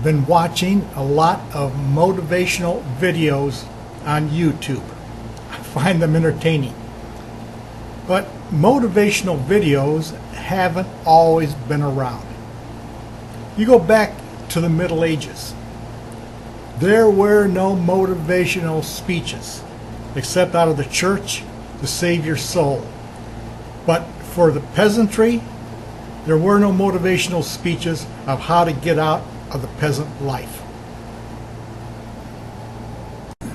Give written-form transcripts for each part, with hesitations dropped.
been watching a lot of motivational videos on YouTube. I find them entertaining. But motivational videos haven't always been around. You go back to the Middle Ages. There were no motivational speeches except out of the church to save your soul. But for the peasantry, there were no motivational speeches of how to get out of the peasant life. The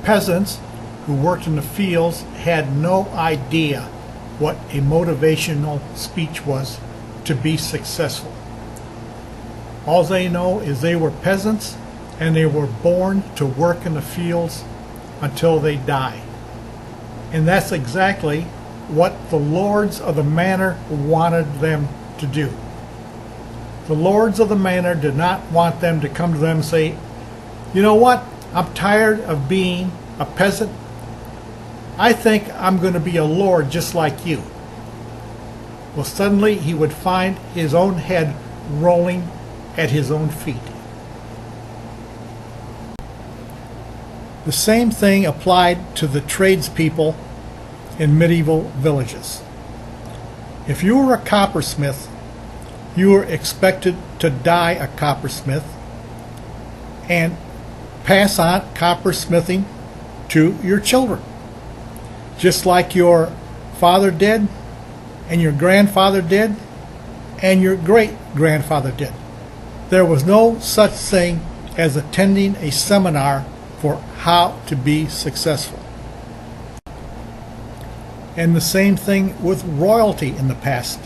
peasants who worked in the fields had no idea what a motivational speech was to be successful. All they know is they were peasants and they were born to work in the fields until they die. And that's exactly what the lords of the manor wanted them to do. The lords of the manor did not want them to come to them and say, you know what, I'm tired of being a peasant. I think I'm going to be a lord just like you. Well, suddenly he would find his own head rolling at his own feet. The same thing applied to the tradespeople in medieval villages. If you were a coppersmith, you were expected to die a coppersmith and pass on coppersmithing to your children, just like your father did, and your grandfather did, and your great-grandfather did. There was no such thing as attending a seminar for how to be successful. And the same thing with royalty in the past.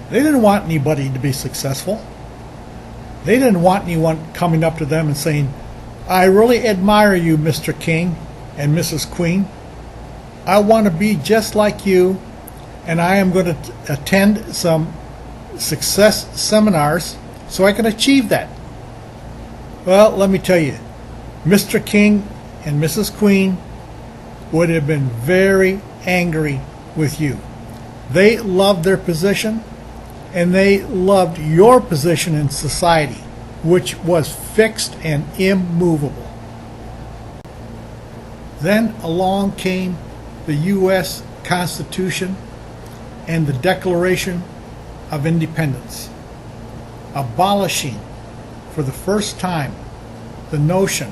They didn't want anybody to be successful. They didn't want anyone coming up to them and saying, I really admire you, Mr. King and Mrs. Queen. I want to be just like you, and I am going to attend some success seminars so I can achieve that. Well, let me tell you, Mr. King and Mrs. Queen would have been very angry with you. They loved their position, and they loved your position in society, which was fixed and immovable. Then along came the U.S. Constitution and the Declaration of Independence, abolishing for the first time the notion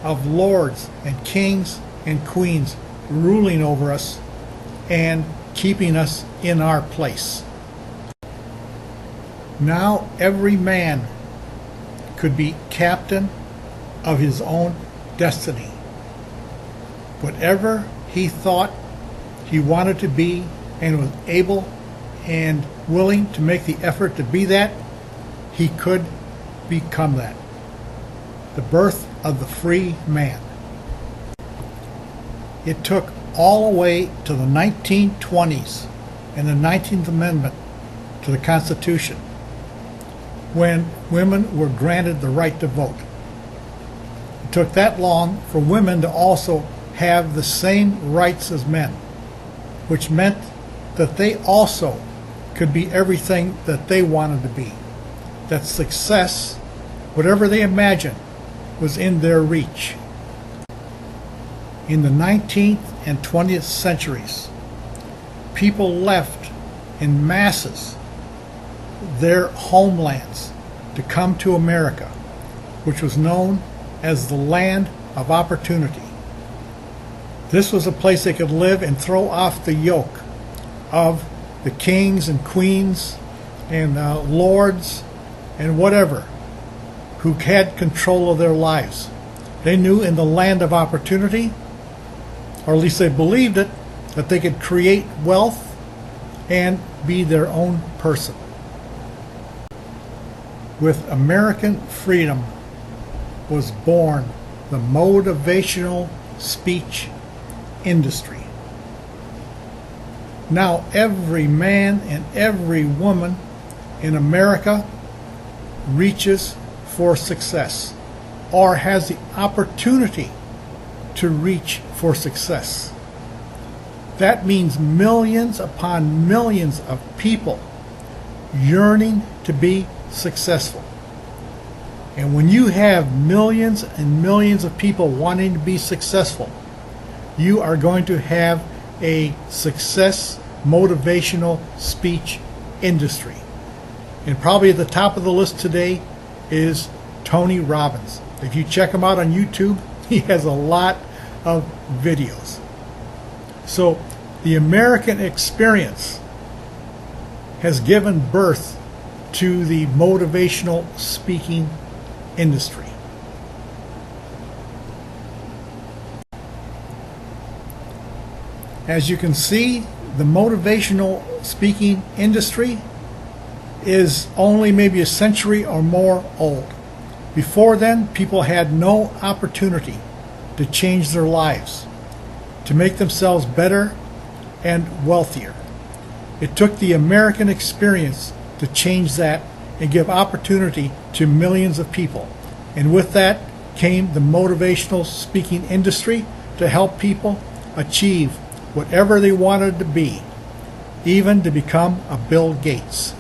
of lords and kings and queens ruling over us and keeping us in our place. Now every man could be captain of his own destiny. Whatever he thought he wanted to be and was able and willing to make the effort to be that, he could become that. The birth of the free man. It took all the way to the 1920s and the 19th Amendment to the Constitution when women were granted the right to vote. It took that long for women to also have the same rights as men, which meant that they also could be everything that they wanted to be. That success, whatever they imagined, was in their reach. In the 19th and 20th centuries, people left in masses their homelands to come to America, which was known as the land of opportunity. This was a place they could live and throw off the yoke of the kings and queens and lords and whatever who had control of their lives. They knew in the land of opportunity, or at least they believed it, that they could create wealth and be their own person. With American freedom was born the motivational speech industry. Now every man and every woman in America reaches for success or has the opportunity to reach for success. That means millions upon millions of people yearning to be successful. And when you have millions and millions of people wanting to be successful, you are going to have a success motivational speech industry. And probably at the top of the list today is Tony Robbins. If you check him out on YouTube, he has a lot of videos. So the American experience has given birth to the motivational speaking industry. As you can see, the motivational speaking industry is only maybe a century or more old. Before then, people had no opportunity to change their lives, to make themselves better and wealthier. It took the American experience to change that and give opportunity to millions of people. And with that came the motivational speaking industry to help people achieve whatever they wanted to be, even to become a Bill Gates.